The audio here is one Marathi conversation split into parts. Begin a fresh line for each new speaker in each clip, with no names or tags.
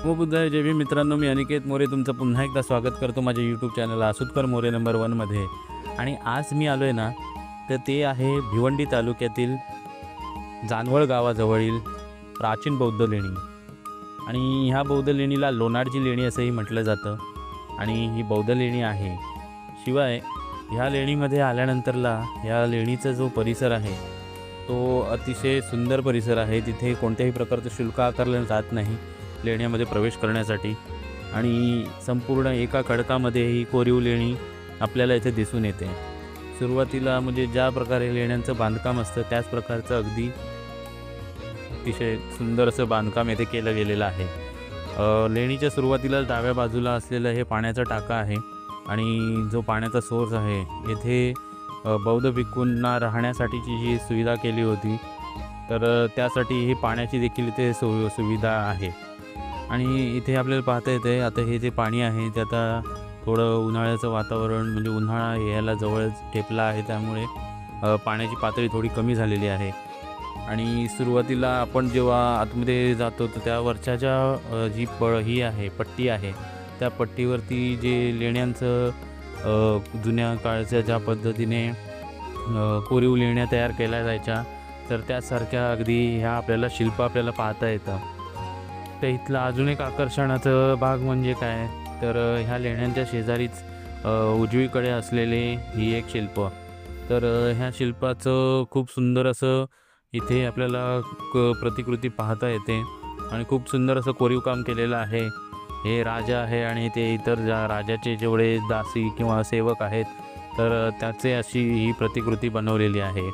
हो बुद्धाय जय भीम मित्रांनो, मी अनिकेत मोरे तुमचं पुन्हा एकदा स्वागत करतो माझ्या यूट्यूब चॅनल आसुतकर मोरे नंबर 1मध्ये. आणि आज मी आलो आहे ना, तर ते आहे भिवंडी तालुक्यातील जानवळ गावाजवळील प्राचीन बौद्ध लेणी. आणि ह्या बौद्ध लेणीला लोणारची लेणी असंही म्हटलं जातं. आणि ही बौद्ध लेणी आहे. शिवाय ह्या लेणीमध्ये आल्यानंतरला ह्या लेणीचा जो परिसर आहे तो अतिशय सुंदर परिसर आहे. तिथे कोणत्याही प्रकारचं शुल्क आकारलं जात नाही लेण्यामध्ये प्रवेश करण्यासाठी. आणि संपूर्ण एका खडकामध्ये ही कोरीव लेणी आपल्याला इथे दिसून येते. सुरुवातीला म्हणजे ज्या प्रकारे लेण्यांचं बांधकाम असतं त्याच प्रकारचं अगदी अतिशय सुंदर असं बांधकाम येथे केलं गेलेलं आहे. लेणीच्या सुरुवातीला डाव्या बाजूला असलेलं हे पाण्याचा टाका आहे. आणि जो पाण्याचा सोर्स आहे येथे बौद्ध भिक्खूंना राहण्यासाठीची जी सुविधा केली होती, तर त्यासाठी ही पाण्याची देखील इथे सुविधा आहे. आणि इथे आपल्याला पाहता येते आता हे जे पाणी आहे ते आता थोडं उन्हाळ्याचं वातावरण म्हणजे उन्हाळा यायला जवळ ठेपला आहे, त्यामुळे पाण्याची पातळी थोडी कमी झालेली आहे. आणि सुरुवातीला आपण जेव्हा आतमध्ये जातो तर त्या वरच्या ज्या जी ही आहे पट्टी आहे त्या पट्टीवरती जे लेण्यांचं जुन्या काळच्या ज्या पद्धतीने कोरीव लेण्या तयार केल्या जायच्या तर त्यासारख्या अगदी ह्या आपल्याला शिल्प आपल्याला पाहता येतं. तर इथलं अजून एक आकर्षणाचं भाग म्हणजे काय तर ह्या लेण्यांच्या शेजारीच उजवीकडे असलेले ही एक शिल्प. तर ह्या शिल्पाचं खूप सुंदर असं इथे आपल्याला प्रतिकृती पाहता येते. आणि खूप सुंदर असं कोरीव काम केलेलं आहे. हे राजा आहे आणि ते इतर ज्या राजाचे जेवढे दासी किंवा सेवक आहेत तर त्याचे अशी ही प्रतिकृती बनवलेली आहे.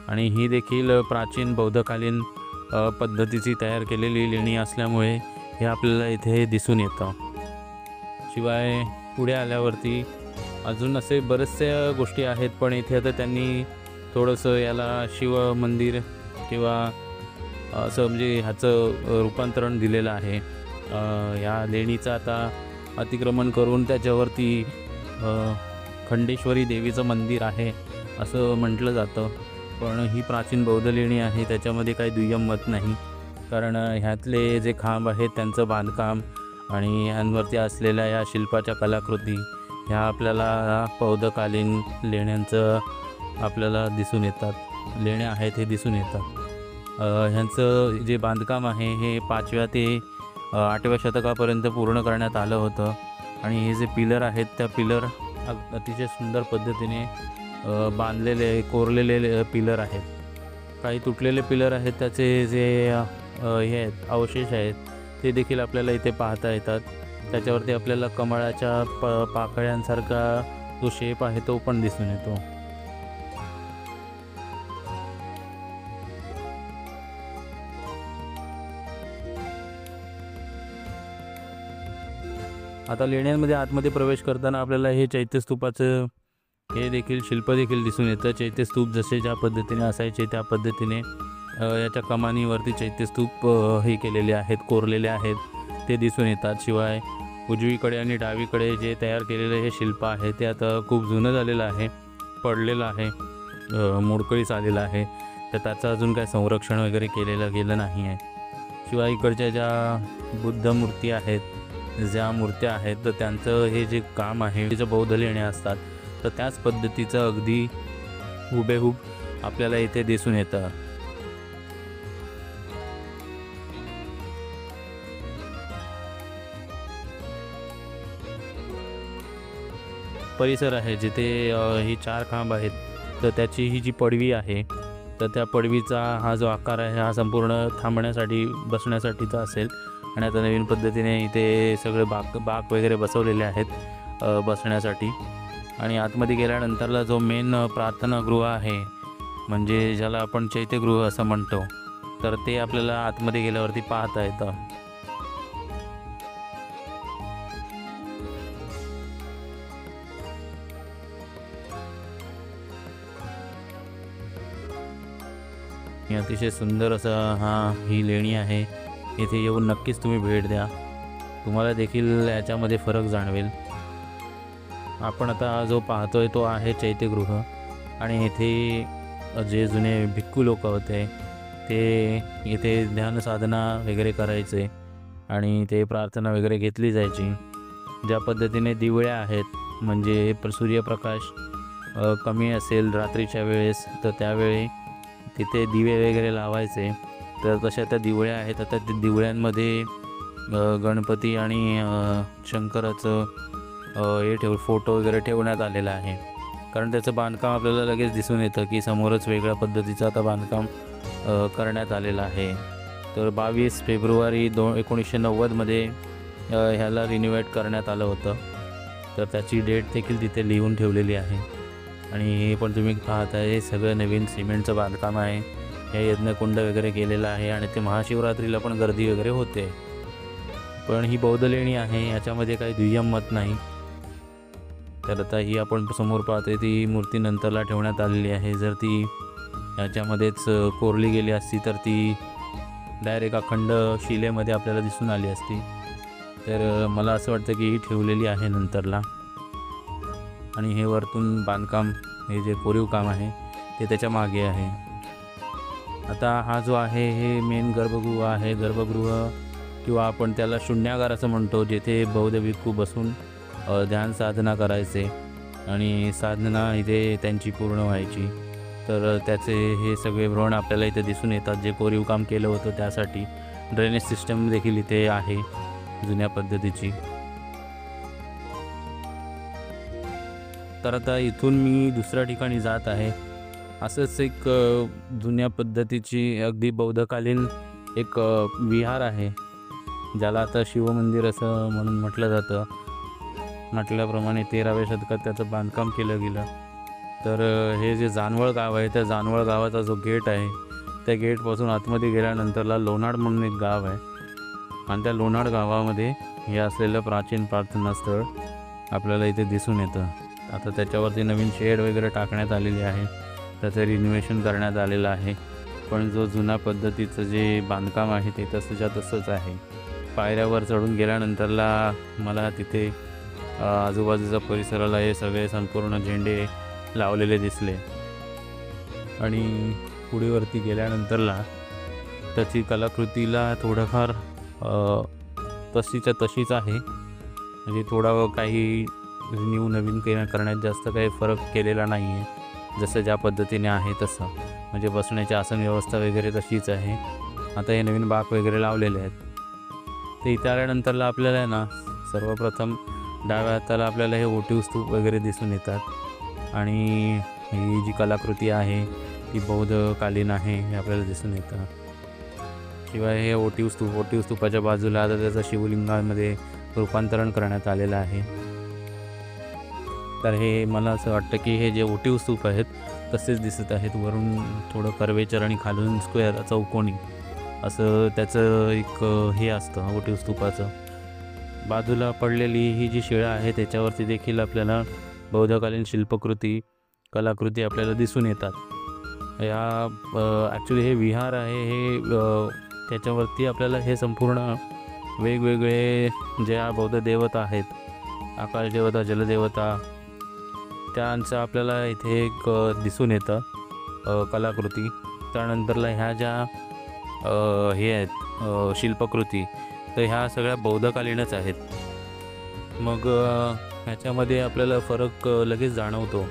आणि ही देखील प्राचीन बौद्धकालीन पद्धतीची तयार केलेली लेणी असल्यामुळे हे आपल्याला इथे दिसून येतं. शिवाय पुढे आल्यावरती अजून असे बरेचशा गोष्टी आहेत, पण इथे आता त्यांनी थोडंसं याला शिव मंदिर किंवा असं म्हणजे ह्याचं रूपांतरण दिलेलं आहे. या लेणीचं आता अतिक्रमण करून त्याच्यावरती खंडेश्वरी देवीचं मंदिर आहे असं म्हटलं जातं. पण ही प्राचीन बौद्ध लेणी आहे, त्याच्यामध्ये काही दुय्यम मत नाही. कारण ह्यातले जे खांब आहेत त्यांचं बांधकाम आणि ह्यांवरती असलेल्या या शिल्पाच्या कलाकृती ह्या आपल्याला बौद्धकालीन लेण्यांचं आपल्याला दिसून येतात. लेण्या आहेत हे दिसून येतात. ह्यांचं जे बांधकाम आहे हे 5व्या ते 8व्या शतकापर्यंत पूर्ण करण्यात आलं होतं. आणि हे जे पिलर आहेत त्या पिलर अतिशय सुंदर पद्धतीने बांधलेले कोरलेले पिलर आहेत. काही तुटलेले पिलर आहेत त्याचे जे हे आहेत अवशेष आहेत ते देखील आपल्याला इथे पाहता येतात. त्याच्यावरती आपल्याला कमळाच्या पाकळ्यांसारखा जो शेप आहे तो पण दिसून येतो. आता लेण्यांमध्ये आतमध्ये प्रवेश करताना आपल्याला हे चैत्यस्तूपाचं हे देखील शिल्प देखील दिसून येतं. चैत्यस्तूप जसे ज्या पद्धतीने असायचे त्या पद्धतीने याच्या कमानीवरती चैत्यस्तूप हे केलेले आहेत, कोरलेले आहेत ते दिसून येतात. शिवाय उजवीकडे आणि डावीकडे जे तयार केलेले हे शिल्प आहे ते आता खूप जुनं झालेलं आहे, पडलेलं आहे, मोडकळीस आलेलं आहे. तर त्याचं अजून काय संरक्षण वगैरे केलेलं गेलं नाही आहे. शिवाय इकडच्या ज्या बुद्ध मूर्ती आहेत, ज्या मूर्त्या आहेत तर त्यांचं हे जे काम आहे जे बौद्ध लेण्या असतात तर त्याच पद्धतीचं अगदी हुबेहूब आपल्याला इथे दिसून येतं. परिसर आहे जिथे ही 4 खांब आहेत तर त्याची ही जी पडवी आहे तर त्या पडवीचा हा जो आकार आहे हा संपूर्ण थांबण्यासाठी बसण्यासाठीचा असेल. आणि आता नवीन पद्धतीने इथे सगळे बाक वगैरे बसवलेले आहेत बसण्यासाठी. आणि आतमध्ये गेल्यानंतरला जो मेन प्रार्थनागृह आहे म्हणजे ज्याला आपण चैत्यगृह असं म्हणतो तर ते आपल्याला आतमध्ये गेल्यावरती पाहता येतं. अतिशय सुंदर असं ही लेणी आहे. इथे येऊन नक्कीच तुम्ही भेट द्या, तुम्हाला देखील याच्यामध्ये फरक जाणवेल. आपण आता जो पाहतोय तो आहे चैत्यगृह. आणि इथे जे जुने भिक्खू लोक होते ते इथे ध्यानसाधना वगैरे करायचे. आणि ते प्रार्थना वगैरे घेतली जायची. ज्या पद्धतीने दिवळ्या आहेत, म्हणजे सूर्यप्रकाश कमी असेल रात्रीच्या वेळेस तर त्यावेळी तिथे दिवे वगैरे लावायचे. तर तशा त्या दिवळ्या आहेत. आता त्या दिवळ्यांमध्ये गणपती आणि शंकराचं हे फोटो वगैरे ठेवण्यात आलेला आहे. कारण त्याचं बांधकाम आपल्याला लगेच दिसून येतं की समोरच वेगळ्या पद्धतीचं आता बांधकाम करण्यात आलेलं आहे. तर 22 फेब्रुवारी 1990मध्ये ह्याला रिन्युवेट करण्यात आलं होतं. तर त्याची डेट देखील तिथे लिहून ठेवलेली आहे. आणि हे पण तुम्ही पाहत आहे, हे सगळं नवीन सिमेंटचं बांधकाम आहे. हे यज्ञकुंड वगैरे केलेलं आहे आणि ते महाशिवरात्रीला पण गर्दी वगैरे होते. पण ही बौद्ध लेणी आहे, याच्यामध्ये काही दुय्यम मत नाही. तर आता ही आपण समोर पाहतोय ती मूर्ती नंतरला ठेवण्यात आलेली आहे. जर ती याच्यामध्येच कोरली गेली असती तर ती डायरेक्ट अखंड शिलेमध्ये आपल्याला दिसून आली असती. तर मला असं वाटतं की ही ठेवलेली आहे नंतरला. आणि हे वरतून बांधकाम, हे जे कोरीव काम आहे ते त्याच्या मागे आहे. आता हा जो आहे हे मेन गर्भगृह आहे. गर्भगृह किंवा आपण त्याला शून्यागार असं म्हणतो, जेथे बौद्ध भिक्खू बसून ध्यान साधना करायचे आणि साधना इथे त्यांची पूर्ण व्हायची. तर त्याचे हे सगळे व्रण आपल्याला इथे दिसून येतात. जे कोरीव काम केलं होतं त्यासाठी ड्रेनेज सिस्टम देखील इथे आहे जुन्या पद्धतीची. तर आता इथून मी दुसऱ्या ठिकाणी जात आहे. असंच एक जुन्या पद्धतीची अगदी बौद्धकालीन एक विहार आहे, ज्याला आता शिवमंदिर असं म्हणून म्हटलं जातं. म्हटल्याप्रमाणे 13व्या शतकात त्याचं बांधकाम केलं गेलं. तर हे जे जानवळ गाव आहे, त्या जानवळ गावाचा जो गेट आहे, त्या गेटपासून आतमध्ये गेल्यानंतरला लोणाड म्हणून एक गाव आहे. आणि त्या लोणाड गावामध्ये हे असलेलं प्राचीन प्रार्थनास्थळ आपल्याला इथे दिसून येतं. आता त्याच्यावरती नवीन शेड वगैरे टाकण्यात आलेली आहे, त्याचं रिनोव्हेशन करण्यात आलेलं आहे. पण जो जुना पद्धतीचं जे बांधकाम आहे ते तसंच्या तसंच आहे. पायऱ्यावर चढून गेल्यानंतरला मला तिथे आजूबाजूच्या परिसराला हे सगळे संपूर्ण झेंडे लावलेले दिसले. आणि पुढेवरती गेल्यानंतरला त्याची कलाकृतीला थोडंफार तशीच्या तशीच आहे. म्हणजे थोडा काही नवीन करण्यात जास्त काही फरक केलेला नाही आहे. जसं ज्या पद्धतीने आहे तसं, म्हणजे बसण्याची आसन व्यवस्था वगैरे तशीच आहे. आता हे नवीन बाक वगैरे लावलेले आहेत. ते इथे आल्यानंतरला आपल्याला ना सर्वप्रथम डाव्या हाताला आपल्याला हे ओटीव स्तूप वगैरे दिसून येतात. आणि ही जी कलाकृती आहे ती बौद्धकालीन आहे हे आपल्याला दिसून येतं. शिवाय हे ओटीव स्तूपाच्या बाजूला आता त्याचं शिवलिंगामध्ये रूपांतरण करण्यात आलेलं आहे. तर हे मला असं वाटतं की हे जे ओटीव स्तूप आहेत तसेच दिसत आहेत. वरून थोडं कर्वेचर आणि खालून स्क्वेअर चौकोनी असं त्याचं एक हे असतं ओटीव स्तूपाचं. बाजूला पडलेली ही जी शिळा आहे त्याच्यावरती देखील आपल्याला बौद्धकालीन शिल्पकृती कलाकृती आपल्याला दिसून येतात. ॲक्च्युली हे विहार आहे, हे त्याच्यावरती आपल्याला हे संपूर्ण वेगवेगळे ज्या बौद्ध देवता आहेत, आकाश देवता, जलदेवता, त्यांचं आपल्याला इथे एक दिसून येतं कलाकृती. त्यानंतरला ह्या ज्या हे आहेत शिल्पकृती, तर ह्या सगळ्या बौद्धकालीनच आहेत. मग ह्याच्यामध्ये आपल्याला फरक लगेच जाणवतो.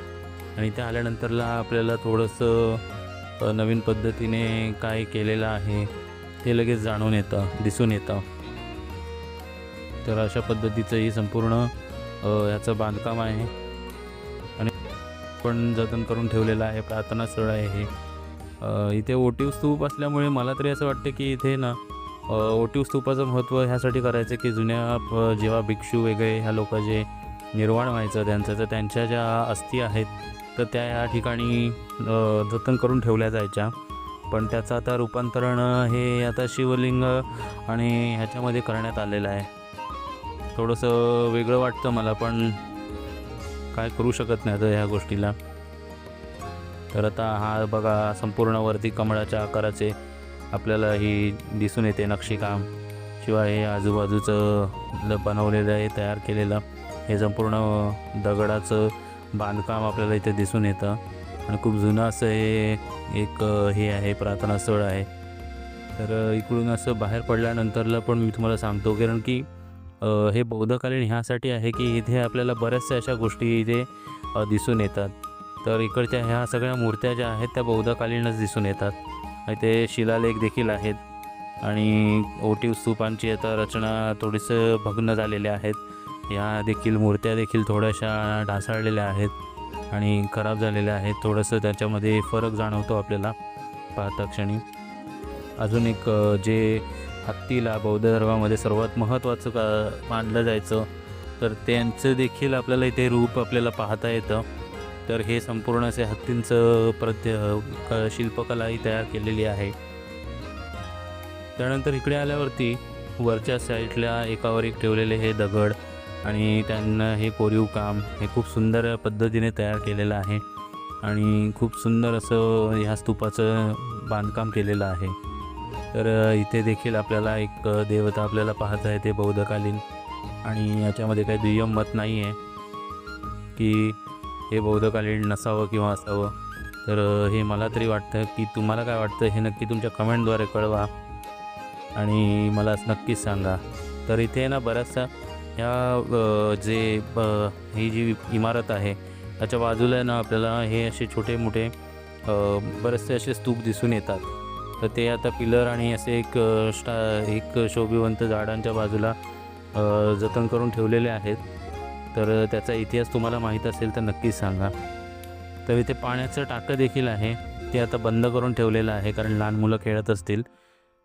आणि त्या आल्यानंतरला आपल्याला थोडंसं नवीन पद्धतीने काय केलेलं आहे ते लगेच जाणून येतं, दिसून येतं. तर अशा पद्धतीचं ही संपूर्ण ह्याचं बांधकाम आहे आणि पण जतन करून ठेवलेलं आहे. प्रार्थनास्थळ आहे हे. इथे ओटीव स्तूप असल्यामुळे मला तरी असं वाटतं की इथे ना ओटीव स्तूपाचं महत्त्व ह्यासाठी करायचं की जुन्या जेव्हा भिक्षू वगैरे ह्या लोक जे निर्वाण व्हायचं त्यांचं, तर त्यांच्या ज्या अस्थी आहेत तर त्या या ठिकाणी जतन करून ठेवल्या जायच्या. पण त्याचं आता रूपांतरण हे आता शिवलिंग आणि ह्याच्यामध्ये करण्यात आलेलं आहे. थोडंसं वेगळं वाटतं मला, पण काय करू शकत नाही आता ह्या गोष्टीला. तर आता हा बघा संपूर्ण वरती कमळाच्या आकाराचे आपल्याला ही दिसून येते नक्षीकाम. शिवाय हे आजूबाजूचं बनवलेलं आहे, तयार केलेलं हे संपूर्ण दगडाचं बांधकाम आपल्याला इथे दिसून येतं. आणि खूप जुनं असं हे एक हे आहे प्रार्थनास्थळ आहे. तर इकडून असं बाहेर पडल्यानंतरला पण मी तुम्हाला सांगतो, कारण की हे बौद्धकालीन ह्यासाठी आहे की इथे आपल्याला बऱ्याचशा अशा गोष्टी इथे दिसून येतात. तर इकडच्या ह्या सगळ्या मूर्त्या ज्या आहेत त्या बौद्धकालीनच दिसून येतात. इथे शिलालेख देखील आहेत आणि ओटीव स्तूपांची आता रचना थोडीसं भग्न झालेल्या आहेत. ह्या देखील मूर्त्या देखील थोड्याशा ढासळलेल्या आहेत आणि खराब झालेल्या आहेत. थोडंसं त्याच्यामध्ये फरक जाणवतो आपल्याला पाहता क्षणी. अजून एक जे हत्तीला बौद्ध धर्मामध्ये सर्वात महत्त्वाचं मानलं जायचं, तर त्यांचं देखील आपल्याला इथे रूप आपल्याला पाहता येतं. तर हे संपूर्ण असे हत्तींचं शिल्पकलाही तयार केलेली आहे. त्यानंतर इकडे आल्यावरती वरच्या साईडला एकावर एक ठेवलेले हे दगड आणि त्यांना हे कोरीव काम हे खूप सुंदर पद्धतीने तयार केलेलं आहे आणि खूप सुंदर असं ह्या स्तूपाचं बांधकाम केलेलं आहे. तर इथे देखील आपल्याला एक देवता आपल्याला पाहता येते बौद्धकालीन, आणि याच्यामध्ये काही दुय्यम मत नाही आहे की हे बौद्धकालीन नसावं किंवा असावं. तर हे मला तरी वाटतं. की तुम्हाला काय वाटतं हे नक्की तुमच्या कमेंटद्वारे कळवा आणि मला नक्कीच सांगा. तर इथे ना बऱ्याचशा ह्या ही जी इमारत आहे त्याच्या बाजूला ना आपल्याला हे असे छोटे मोठे बरेचसे असे स्तूप दिसून येतात. तर ते आता पिलर आणि असे एक शोभिवंत झाडांच्या बाजूला जतन करून ठेवलेले आहेत. तर त्याचा इतिहास तुम्हाला माहीत असेल तर नक्कीच सांगा. तर इथे पाण्याचं टाकं देखील आहे, ते आता बंद करून ठेवलेलं आहे कारण लहान मुलं खेळत असतील,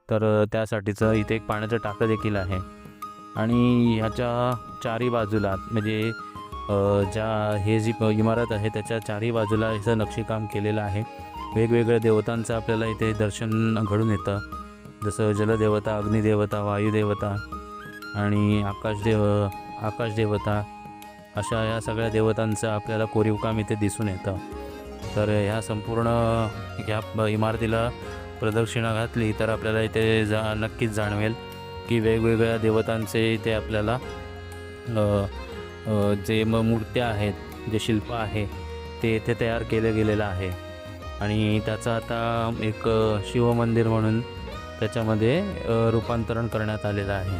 तर त्यासाठीचं इथे एक पाण्याचं टाकं देखील आहे. आणि ह्याच्या चारी बाजूला म्हणजे हे जी इमारत आहे त्याच्या चारी बाजूला ह्याचं नक्षीकाम केलेलं आहे. वेगवेगळ्या देवतांचं आपल्याला इथे दर्शन घडून येतं, जसं जलदेवता, अग्निदेवता, वायुदेवता आणि आकाशदेवता अशा या सगळ्या देवतांचं आपल्याला कोरीवकाम इथे दिसून येतं. तर ह्या संपूर्ण ह्या इमारतीला प्रदक्षिणा घातली तर आपल्याला इथे नक्कीच जाणवेल की वेगवेगळ्या देवतांचे इथे आपल्याला जे मूर्त्या आहेत, जे शिल्प आहे ते इथे तयार केलं गेलेलं आहे. आणि त्याचं आता एक शिवमंदिर म्हणून त्याच्यामध्ये रूपांतरण करण्यात आलेलं आहे.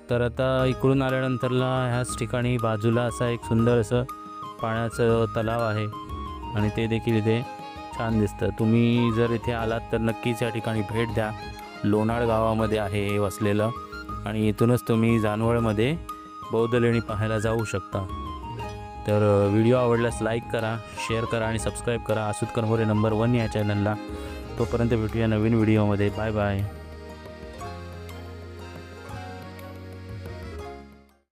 तर आता इकडून आल्यानंतरला ह्याच ठिकाणी बाजूला असा एक सुंदर असं पाण्याचं तलाव आहे आणि ते देखील इथे छान दिसतं. तुम्ही जर इथे आलात तर नक्कीच या ठिकाणी भेट द्या. लोणाळ गावामध्ये आहे हे वसलेलं आणि इथूनच तुम्ही जानवळमध्ये बौद्ध लेणी पाहायला जाऊ शकता. तर व्हिडिओ आवडल्यास लाईक करा, शेअर करा आणि सबस्क्राईब करा आसुतकर मोरे नंबर 1 या चॅनलला. तोपर्यंत भेटूया नवीन व्हिडिओमध्ये. Bye bye.